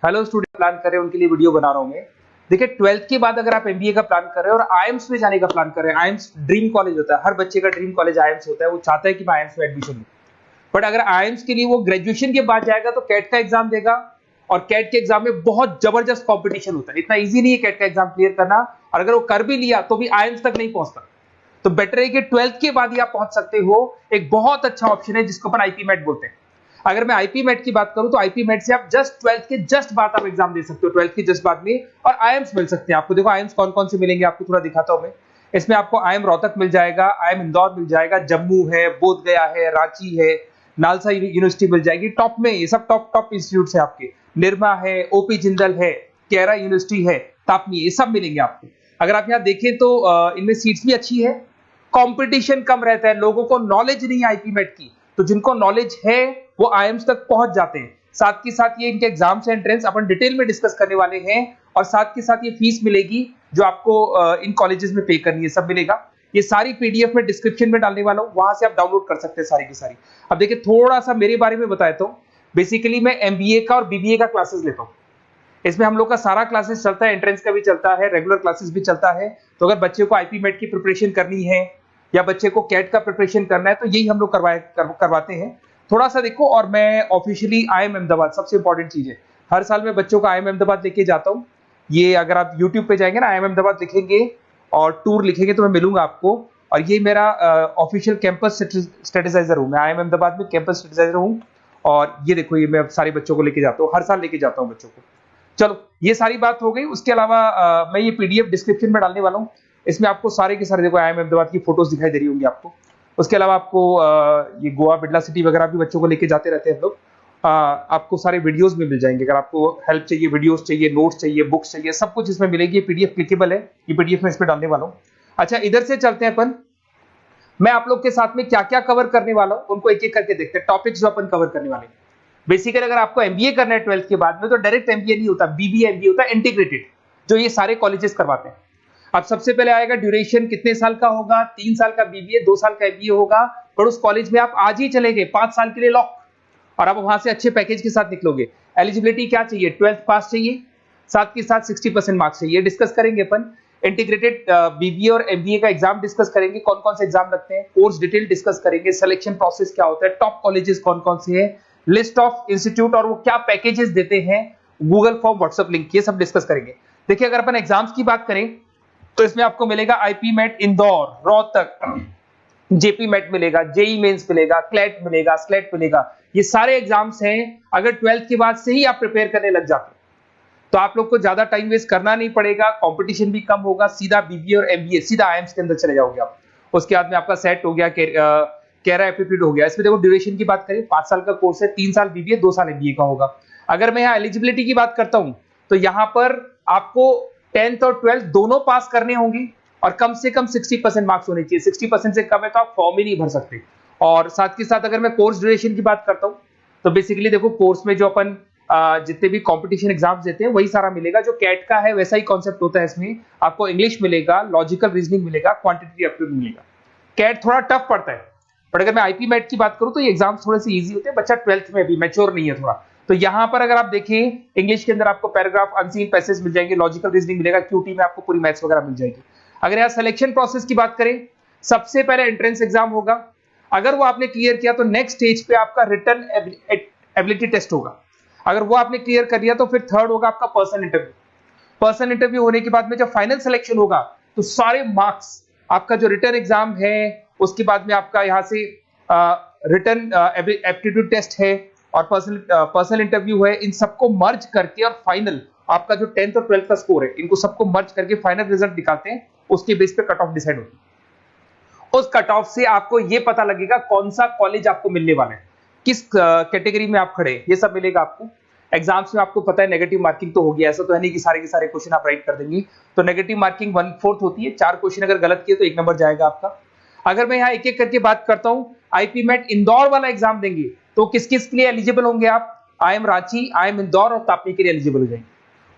Hello student plan कर रहे हैं उनके लिए वीडियो बना रहा हूं मैं। देखिए 12th के बाद अगर आप एमबीए का प्लान कर रहे हैं और आईएम्स में जाने का प्लान कर रहे हैं, आईएम्स ड्रीम कॉलेज होता है, हर बच्चे का ड्रीम कॉलेज आईएम्स होता है, वो चाहता है कि मैं आईएम्स में एडमिशन लूं। बट अगर आईएम्स के लिए वो ग्रेजुएशन के बाद जाएगा तो कैट का एग्जाम देगा और कैट के एग्जाम में बहुत जबरदस्त कॉम्पिटिशन होता है, इतना ईजी नहीं है कैट का एग्जाम क्लियर करना, और अगर वो कर भी लिया तो भी आईएम्स तक नहीं पहुंचता। तो बेटर है कि 12th के बाद ही आप पहुंच सकते हो। एक बहुत अच्छा ऑप्शन है जिसको अपन आईपी मेट बोलते हैं। अगर मैं आईपी मेट की बात करूं तो आईपी मेट से आप जस्ट 12th के जस्ट बाद आप एग्जाम दे सकते हो, 12th के जस्ट बाद में, और आईएम्स मिल सकते हैं आपको। देखो आईएम्स कौन कौन से मिलेंगे आपको थोड़ा दिखाता हूं मैं। इसमें आपको आईएम रोहतक मिल जाएगा, आईएम इंदौर मिल जाएगा, जम्मू है, बोधगया है, रांची है, नालसा यूनिवर्सिटी मिल जाएगी। टॉप में ये सब टॉप टॉप इंस्टीट्यूट है आपके, निर्मा है, ओपी जिंदल है, केरा यूनिवर्सिटी है, तापनी, ये सब मिलेंगे आपको। अगर आप यहाँ देखें तो इनमें सीट्स भी अच्छी है, कंपटीशन कम रहता है, लोगों को नॉलेज नहीं है आईपी मेट की, तो जिनको नॉलेज है वो आईएम्स तक पहुंच जाते हैं। साथ के साथ ये इनके एग्जाम से एंट्रेंस अपन डिटेल में डिस्कस करने वाले हैं, और साथ के साथ ये फीस मिलेगी जो आपको इन कॉलेजेस में पे करनी है, सब मिलेगा। ये सारी पीडीएफ में डिस्क्रिप्शन में डालने वाला हूं, वहां से आप डाउनलोड कर सकते हैं सारी की सारी। अब देखिए थोड़ा सा मेरे बारे में बताता हूं। बेसिकली मैं एमबीए का और बीबीए का क्लासेस लेता हूं। इसमें हम लोग का सारा क्लासेस चलता है, एंट्रेंस का भी चलता है, रेगुलर क्लासेस भी चलता है। तो अगर बच्चे को आईपी मेट की प्रिपरेशन करनी है या बच्चे को कैट का प्रिपरेशन करना है तो यही हम लोग करवाते हैं। थोड़ा सा देखो, और मैं ऑफिशियली आईएम अहमदाबाद, सबसे इंपॉर्टेंट चीज है, हर साल मैं बच्चों को आईएम अहमदाबाद लेके जाता हूँ। ये अगर आप यूट्यूब पे जाएंगे ना, आईएम अहमदाबाद लिखेंगे और टूर लिखेंगे तो मैं मिलूंगा आपको। और ये मेरा ऑफिशियल कैंपस स्ट्रेटेजाइजर हूँ, मैं आईएम अहमदाबाद में कैंपस स्ट्रेटेजाइजर हूँ। और ये देखो, ये मैं सारे बच्चों को लेके जाता हूँ, हर साल लेके जाता हूँ बच्चों को। चलो ये सारी बात हो गई। उसके अलावा मैं ये पीडीएफ डिस्क्रिप्शन में डालने वाला हूँ। इसमें आपको सारे के सारे, देखो आईएम अहमदाबाद की फोटोज दिखाई दे रही होंगी आपको। उसके अलावा आपको ये गोवा, बिरला सिटी वगैरह भी बच्चों को लेके जाते रहते हैं हम लोग। आपको सारे वीडियोस में मिल जाएंगे। अगर आपको हेल्प चाहिए, वीडियोस चाहिए, नोट्स चाहिए, बुक्स चाहिए, सब कुछ इसमें मिलेगी। ये पीडीएफ क्लिकेबल है, ये पीडीएफ में इसमें डालने वाला हूँ। अच्छा इधर से चलते हैं अपन, मैं आप लोग के साथ में क्या क्या कवर करने वाला हूँ उनको एक एक करके देखते हैं, टॉपिक्स जो अपन कवर करने वाले हैं। बेसिकली अगर आपको एमबीए करना है 12th के बाद में तो डायरेक्ट एमबीए नहीं होता, बीबीए एमबीए होता है, इंटीग्रेटेड, जो ये सारे कॉलेजेस करवाते हैं। अब सबसे पहले आएगा ड्यूरेशन, कितने साल का होगा, 3 साल का बीबीए, 2 साल का एमबीए होगा। पर उस कॉलेज में आप आज ही चले गए 5 साल के लिए लॉक, और आप वहां से अच्छे पैकेज के साथ निकलोगे। एलिजिबिलिटी क्या चाहिए, 12th पास चाहिए, साथ के साथ 60% मार्क्स चाहिए। डिस्कस करेंगे अपन इंटीग्रेटेड बीबीए और एमबीए का एग्जाम डिस्कस करेंगे, कौन कौन से एग्जाम लगते हैं, कोर्स डिटेल डिस्कस करेंगे, सिलेक्शन प्रोसेस क्या होता है, टॉप कॉलेजेस कौन कौन से हैं, लिस्ट ऑफ इंस्टीट्यूट और वो क्या पैकेजेस देते हैं, गूगल फॉर्म, व्हाट्सएप लिंक, ये सब डिस्कस करेंगे। देखिए अगर अपन एग्जाम्स की बात करें तो इसमें आपको मिलेगा IPMAT Indore, Rohtak, JIPMAT मिलेगा, जेई मेंस मिलेगा, क्लैट मिलेगा, स्लेट मिलेगा। ये सारे एग्जाम्स हैं। अगर 12th के बाद से ही आप प्रिपेयर करने लग जाते तो आप लोग को ज्यादा टाइम वेस्ट करना नहीं पड़ेगा, कंपटीशन भी कम होगा, सीधा बीबीए और एमबीए सीधा आईएम्स के अंदर चले जाओगे आप। उसके बाद में आपका सेट हो गया, कैरा एप्टीट्यूड हो गया। इसमें देखो ड्यूरेशन की बात करें, 5 साल का कोर्स है, 3 साल बीबीए, 2 साल एमबीए का होगा। अगर मैं यहाँ एलिजिबिलिटी की बात करता हूं तो यहाँ पर आपको 10th और 12th दोनों पास करने होंगे और कम से कम 60% मार्क्स होने चाहिए। 60% से कम है तो आप फॉर्म ही नहीं भर सकते। और साथ के साथ अगर मैं कोर्स ड्यूरेशन की बात करता हूँ तो बेसिकली देखो कोर्स में जो अपन जितने भी कंपटीशन एग्जाम्स देते हैं वही सारा मिलेगा। जो कैट का है वैसा ही कॉन्सेप्ट होता है। इसमें आपको इंग्लिश मिलेगा, लॉजिकल रीजनिंग मिलेगा, क्वांटिटेटिव एप्टीट्यूड मिलेगा। कैट थोड़ा टफ पड़ता है, बट अगर मैं आईपी मेट की बात करूं तो ये एग्जाम्स थोड़े से इजी होते हैं। बच्चा 12th में भी मैच्योर नहीं है थोड़ा, तो यहां पर अगर आप देखें इंग्लिश के अंदर आपको पैराग्राफ, अनसीन पैसेज मिल जाएंगे, लॉजिकल रीजनिंग मिलेगा, क्यूटी में आपको पूरी मैथ्स वगैरह मिल जाएगी। अगर यहाँ सिलेक्शन प्रोसेस की बात करें, सबसे पहले एंट्रेंस एग्जाम होगा। अगर वो आपने क्लियर किया तो नेक्स्ट स्टेज पे आपका रिटन एबिलिटी टेस्ट होगा। अगर वो आपने क्लियर कर लिया तो फिर थर्ड होगा आपका पर्सनल इंटरव्यू। पर्सनल इंटरव्यू होने के बाद में जब फाइनल सिलेक्शन होगा तो सारे मार्क्स, आपका जो रिटन एग्जाम है, उसके बाद में आपका यहाँ से रिटन एप्टीट्यूड टेस्ट है और पर्सनल इंटरव्यू है, इन सबको मर्ज करके और फाइनल आपका जो 10th और 12th का स्कोर है, इनको सबको मर्ज करके फाइनल रिजल्ट निकालते हैं। उसके बेस पे कट ऑफ डिसाइड होती है। उस कट ऑफ से आपको ये पता लगेगा कौन सा कॉलेज आपको मिलने वाला है, किस कैटेगरी में आप खड़े, ये सब मिलेगा आपको। एग्जाम्स में आपको पता है नेगेटिव मार्किंग तो होगी, ऐसा तो है नहीं कि सारे के सारे क्वेश्चन आप राइट कर देंगे। तो नेगेटिव मार्किंग 1/4 होती है, 4 क्वेश्चन अगर गलत किए तो 1 नंबर जाएगा आपका। अगर मैं यहाँ एक एक करके बात करता हूँ, आईपी मेट इंदौर वाला एग्जाम देंगे तो किस किस के लिए एलिजिबल होंगे आप, आईएम रांची, आईएम इंदौर और तापी के लिए एलिजिबल हो जाएंगे।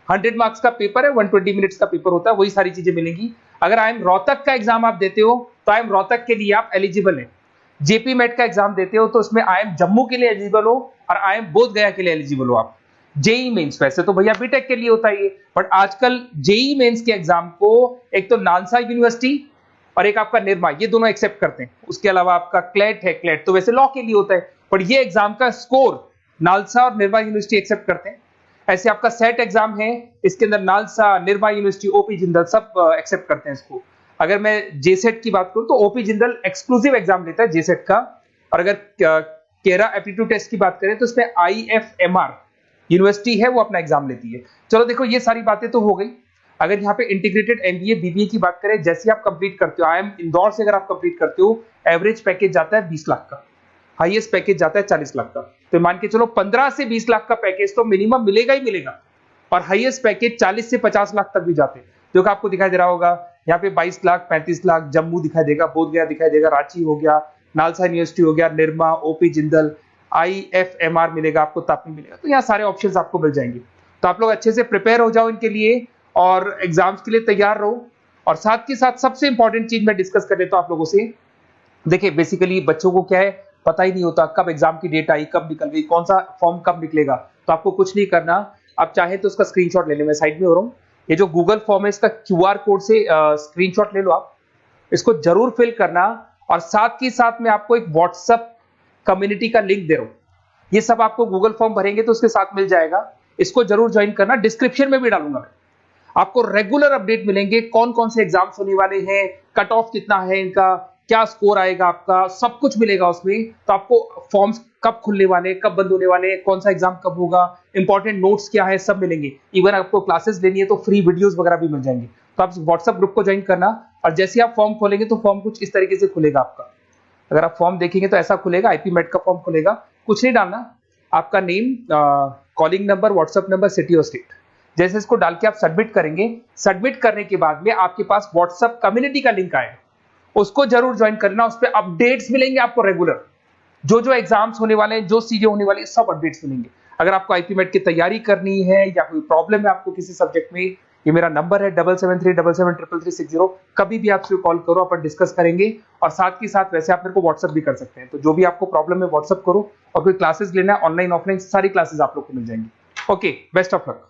100 मार्क्स का पेपर है, 120 मिनट्स का पेपर होता है, वही सारी चीजें मिलेंगी। अगर आईएम रोहतक का एग्जाम आप देते हो तो आईएम रोहतक के लिए आप एलिजिबल है। जेपी मेट का एग्जाम देते हो तो उसमें आईएम जम्मू के लिए एलिजिबल हो और आईएम बोधगया के लिए एलिजिबल हो आप। जेई मेंस वैसे तो भैया बीटेक के लिए होता है ये, बट आजकल जेई मेंस के एग्जाम को एक तो नालसा यूनिवर्सिटी और एक आपका निर्मा, ये दोनों एक्सेप्ट करते हैं। उसके अलावा आपका क्लेट है, क्लेट तो वैसे लॉ के लिए होता है, पर ये एग्जाम का स्कोर नालसा और निर्मा यूनिवर्सिटी एक्सेप्ट करते हैं। ऐसे आपका सेट एग्जाम है, इसके अंदर NALSA, Nirma university, OP Jindal सब एक्सेप्ट करते हैं इसको। अगर मैं जेसेट की बात करूं तो ओपी जिंदल एक्सक्लूसिव एग्जाम लेता है जेसेट का, और अगर केरा एप्टीट्यूड टेस्ट की बात करें तो इसमें आईएफएमआर यूनिवर्सिटी है वो अपना एग्जाम लेती है। चलो देखो ये सारी बातें तो हो गई। अगर यहाँ पे इंटीग्रेटेड एमबीए बीबीए की बात करें, जैसे आप कंप्लीट करते हो, आईएम इंदौर से अगर आप कंप्लीट करते हो, एवरेज पैकेज जाता है 20 लाख का, हाईएस्ट पैकेज जाता है 40 लाख का। तो मान के चलो 15 से 20 लाख का पैकेज तो मिनिमम मिलेगा ही मिलेगा, और हाईएस्ट पैकेज 40 से 50 लाख तक भी जाते हैं, जो कि आपको दिखाई दे रहा होगा यहाँ पे 22 लाख, 35 लाख, जम्मू दिखाई देगा, बोधगया दिखाई देगा, रांची हो गया, नालसा यूनिवर्सिटी हो गया, निर्मा, ओपी जिंदल, आईएफएमआर मिलेगा आपको, तापी मिलेगा। तो यहाँ सारे ऑप्शंस आपको मिल जाएंगे। तो आप लोग अच्छे से प्रिपेयर हो जाओ इनके लिए और एग्जाम्स के लिए तैयार रहो। और साथ के साथ सबसे इंपॉर्टेंट चीज मैं डिस्कस कर लेता हूं आप लोगों से। देखिए बेसिकली बच्चों को क्या है, पता ही नहीं होता कब एग्जाम की डेट आई, कब निकल गई, कौन सा फॉर्म कब निकलेगा। तो आपको कुछ नहीं करना, आप चाहे तो उसका स्क्रीनशॉट ले ले, मैं साइड में हो रहा हूँ। ये जो गूगल फॉर्म है इसका क्यूआर कोड से स्क्रीनशॉट ले लो, आप इसको जरूर फिल करना। और साथ ही साथ मैं आपको एक व्हाट्सएप कम्युनिटी का लिंक दे रहा हूं, ये सब आपको गूगल फॉर्म भरेंगे तो उसके साथ मिल जाएगा, इसको जरूर ज्वाइन करना। डिस्क्रिप्शन में भी डालूंगा मैं, आपको रेगुलर अपडेट मिलेंगे, कौन कौन से एग्जाम्स होने वाले हैं, कट ऑफ कितना है इनका, क्या स्कोर आएगा आपका, सब कुछ मिलेगा उसमें। तो आपको फॉर्म्स कब खुलने वाले, कब बंद होने वाले, कौन सा एग्जाम कब होगा, इंपॉर्टेंट नोट्स क्या है, सब मिलेंगे। इवन आपको क्लासेस लेनी है तो फ्री वीडियोस वगैरह भी मिल जाएंगे। तो आप व्हाट्सएप ग्रुप को ज्वाइन करना, और जैसे आप फॉर्म खोलेंगे तो फॉर्म कुछ इस तरीके से खुलेगा आपका। अगर आप फॉर्म देखेंगे तो ऐसा खुलेगा, आईपी मेट का फॉर्म खुलेगा, कुछ नहीं डालना, आपका name, calling number, WhatsApp number, city और स्टेट, जैसे इसको डाल के आप सबमिट करेंगे। सबमिट करने के बाद में आपके पास व्हाट्सएप कम्युनिटी का लिंक आएगा, उसको जरूर ज्वाइन करना। उस पर अपडेट्स मिलेंगे आपको रेगुलर, जो जो एग्जाम्स होने वाले हैं, जो चीजें होने वाली है, सब अपडेट्स मिलेंगे। अगर आपको आईपी मेट की तैयारी करनी है या कोई प्रॉब्लम है आपको किसी सब्जेक्ट में, ये मेरा नंबर है 7737733360, कभी भी आपसे कॉल करो, अपन डिस्कस करेंगे। और साथ ही साथ वैसे आप मेरे को व्हाट्सएप भी कर सकते हैं, तो जो भी आपको प्रॉब्लम है व्हाट्सएप करो। और कोई क्लासेस लेना है ऑनलाइन ऑफलाइन, सारी क्लासेस आप लोग को मिल जाएंगी। Okay, best of luck.